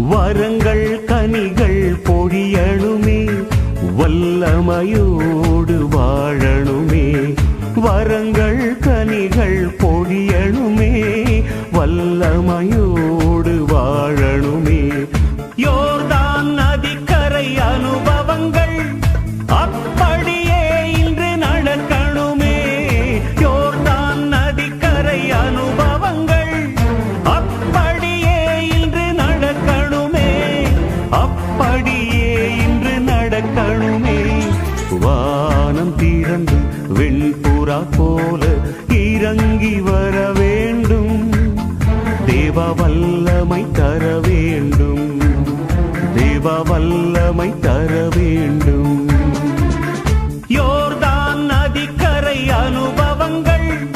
வரங்கள் கனிகள் பொழியணுமே, வல்லமையோடு வாழணுமே. வரங்கள் கனிகள் பொழியணுமே, வல்லமையோடு வாழணுமே. யோர்தான் நதிக்கரை அனுபவங்கள் அப்படியே இன்று நடக்கணுமே. யோர்தான் நதிக்கரை அனுபவங்கள் அப்படியே இன்று நடக்கணுமே. அப்படியே இன்று நடக்கணுமே. வானம் திறந்து வெண்புறா போல இறங்கி வர வேண்டும். தேவ வல்லமை தர வேண்டும். தேவ வல்லமை தர வேண்டும். யோர்தான் நதிக்கரை அனுபவங்கள்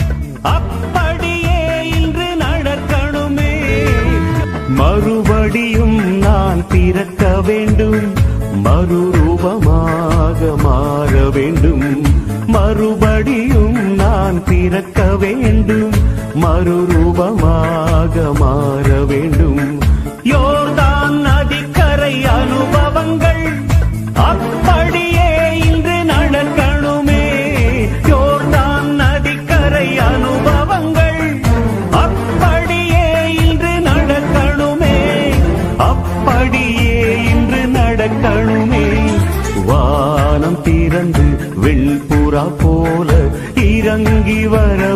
அப்படியே இன்று நடக்கணுமே. மறுபடியும் நான் பிறக்க வேண்டும். மறுரூபமாக மாற வேண்டும். மறுபடியும் நான் பிறக்க வேண்டும். மறுரூபமாக மாற வேண்டும். யோர்தான் நதிக்கரை அனுபவங்கள் அப்படியே இன்று நடக்கணுமே. யோர்தான் நதிக்கரை அனுபவங்கள் அப்படியே இன்று நடக்கணுமே. அப்படியே இன்று நடக்கணுமே. வானம் திறந்து வெண்புறா போல இறங்கி வர